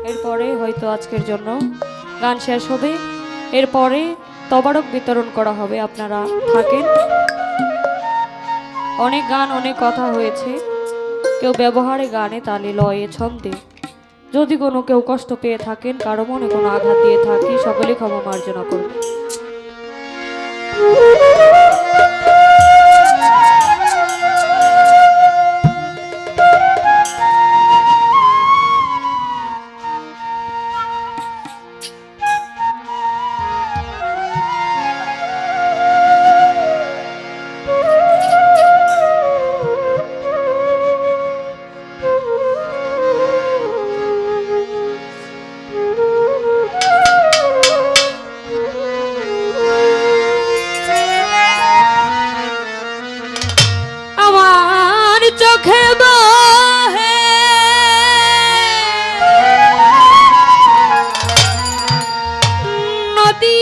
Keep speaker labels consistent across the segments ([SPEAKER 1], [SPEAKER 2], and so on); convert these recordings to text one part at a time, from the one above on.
[SPEAKER 1] এরপরে হয়তো আজকের জন্য গান শেষ হবে, এরপরে তবারক বিতরণ করা হবে। আপনারা থাকেন। অনেক গান অনেক কথা হয়েছে, কেউ ব্যবহারে গানে তালে লয়ে ছন্দে। যদি কোনো কেউ কষ্ট পেয়ে থাকেন, কারো মনে কোনো আঘাত দিয়ে থাকি, সকলে ক্ষমা মার্জনা করবে। চোখে বহে নদী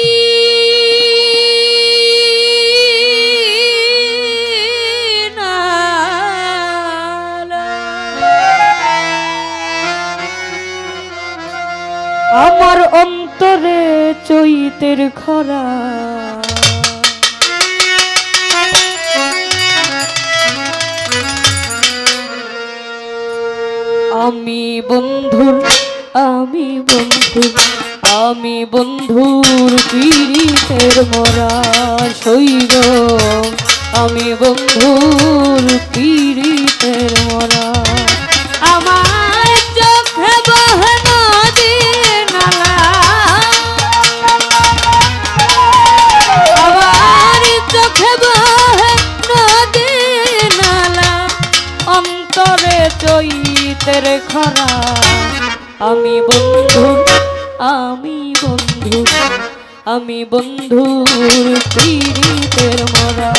[SPEAKER 1] আমার অন্তরে চৈতের খরা। আমি বন্ধুর পীড়িতের মরা সইব, আমি বন্ধুর পীড়িতের মরা। আমার চোখে বহে নদী নালা, আমার চোখে বহে নদী নালা, অন্তরে চৈতের খরা। আমি বন্ধুর পীড়িতের মরা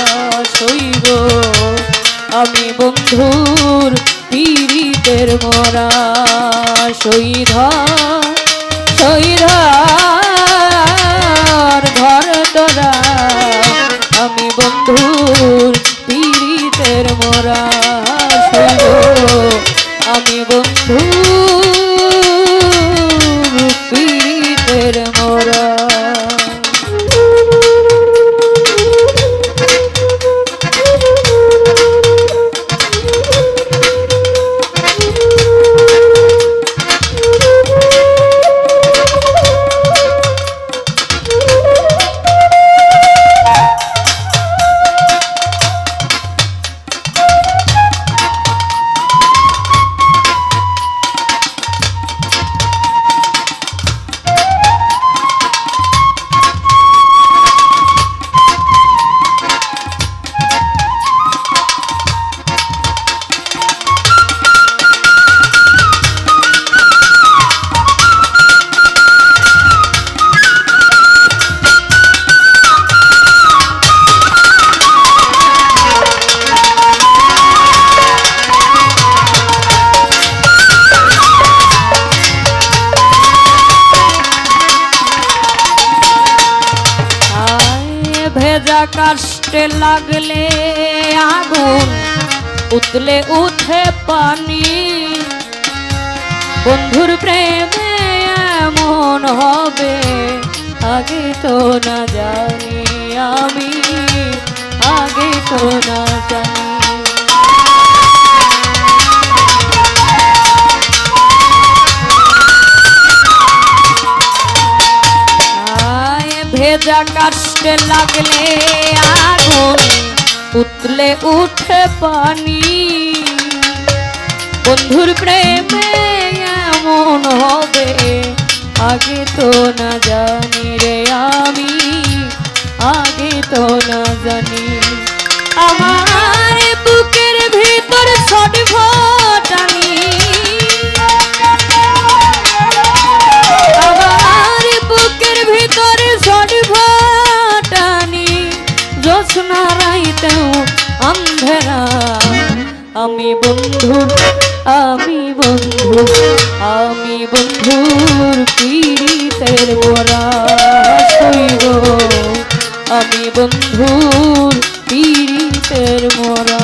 [SPEAKER 1] সইব, আমি বন্ধুর পীড়িতের মরা সইধার ঘর তোরা। আমি বন্ধুর পীড়িতের মরা সইব, আমি বন্ধুর পীড়িতের মরা। ভেজা কাষ্টে লাগলে আগুন, উতলে উঠে পানি। বন্ধুর প্রেমে এমন হবে আগে তো না জানি, আমি আগে তো না জানি। ভেজা কাষ্টে লাগলে আগুন, উতলে উঠে পানি। বন্ধুর প্রেমে এমন হবে আগে তো না জানি রে, আমি আগে তো না জানি। আমার বুকের ভিতর ছটফটানি, আমার বুকের ভিতরে ছটফটানি। জ্যোৎস্না রাইতেও অন্ধেরা, আমি বন্ধুর পীড়িতের মরা সইব, আমি বন্ধুর পীড়িতের মরা।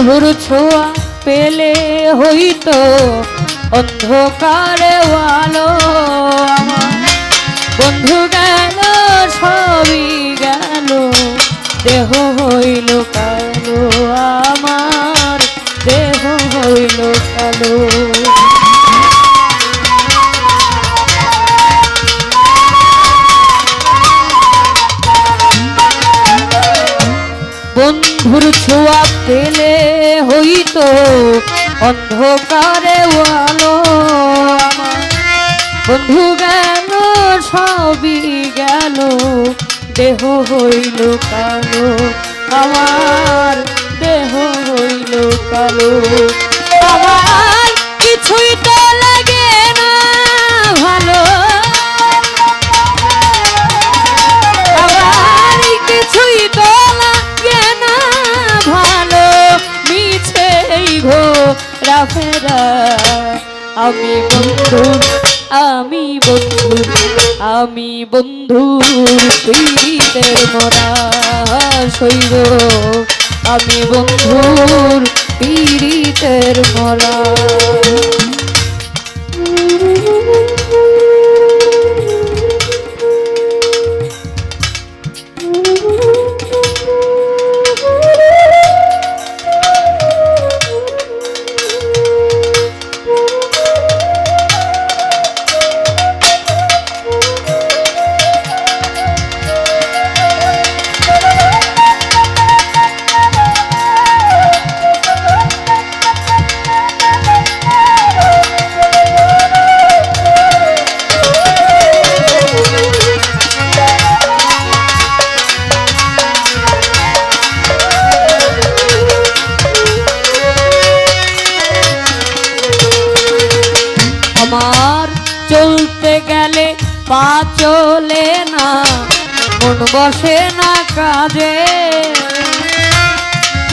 [SPEAKER 1] বন্ধুর ছোঁয়া পেলে হইতো অন্ধকারে আলো আমার বন্ধু গেল সবই গেল দেহ হইল কালো আমার দেহ হইল কালো বন্ধুর ছোঁয়া পেলে হইতো অন্ধকারে আলো আমার বন্ধু গেল সবই গেল দেহ হইল কালো আমার দেহ হইল কালো আমার কিছুই তো লাগে না ভালো আমার কিছুই তো লাগে না ভালো মিছেই ঘোরা ফেরা আমি বন্ধুর পীড়িতের মরা শৈব আমি বন্ধুর পীড়িতের মরা আমার চলতে গেলে পা চলে না মন বসে না কাজে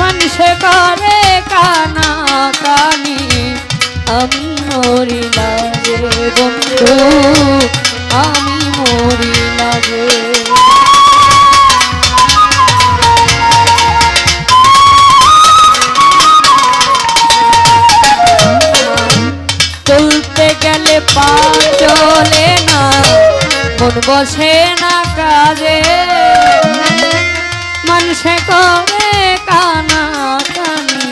[SPEAKER 1] মানুষে করে কানা কানি আমি মরি লাগে বন্ধু আমি মরি লাগে চলতে গেলে পা চলে না মন বসে না কাজে মানুষে করে কানা কানি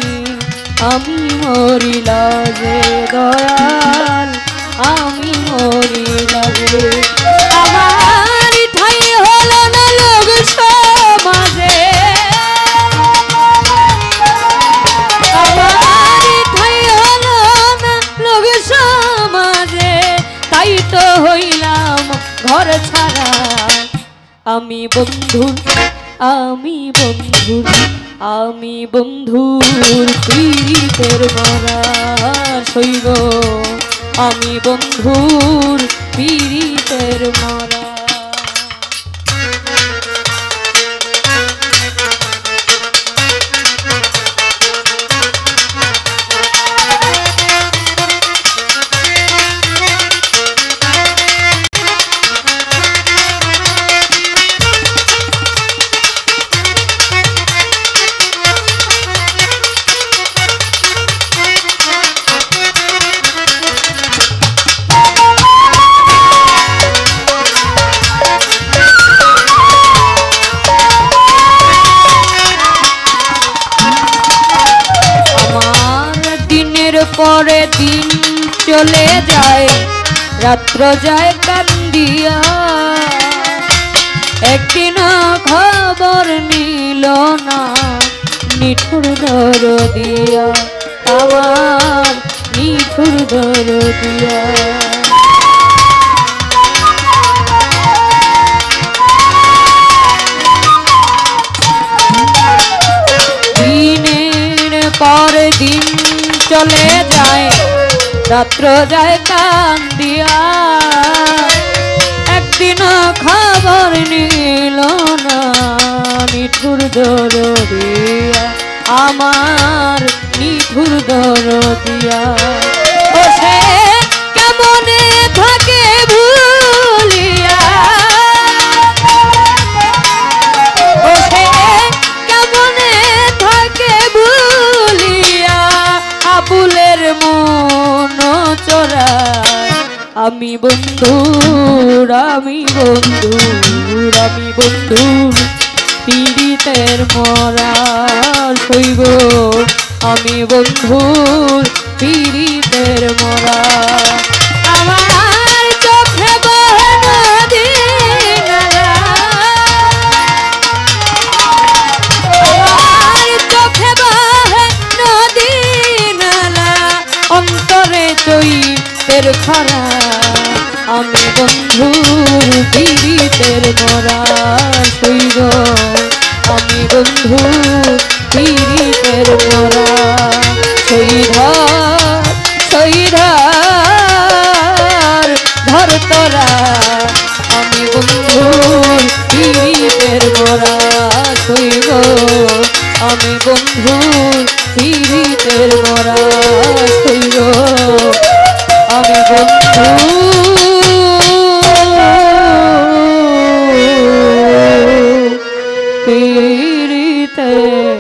[SPEAKER 1] আমি মরি লাগে দয়াল আমি মরি লাগে আমার ঠাই হলো না লোক সমাজে আমার ঠাই হলো না লোক সমাজে তাই তো হইলাম ঘর ছাড়া আমি বন্ধুর পীড়িতের মরা শৈব আমি বন্ধুর পীড়িতের মরা পরে দিন চলে যায় রাত্র যায় কান্দিয়া একদিন খবর নিল না নিঠুর দরদিয়া আমার নিঠুর দরদিয়া দিনের পর দিন চলে যায় রাত্র যায় কান্দিয়া একদিন খবর নিল না নিঠুর দরদিয়া আমার নিঠুর দরদিয়া ও সে কেমনে থাকে ভুলিয়া ও সে কেমনে থাকে ভুলিয়া আমি বন্ধুর আমি বন্ধুর আমি বন্ধুর পীড়িতের মরা শৈব আমি বন্ধুর পীড়িতের মরা আমার চোখে বহে নদী নালা আমার চোখে বহে নদী নালা অন্তরে চৈতের খরা আমি বন্ধুর পীড়িতের মরা শৈব আমি বন্ধুর পীড়িতের মরা শৈধর শৈধর ধর তোরা আমি বন্ধুর পীড়িতের মরা শৈব আমি বন্ধুর পীড়িতের মরা শৈব আমি বন্ধু পীড়িতের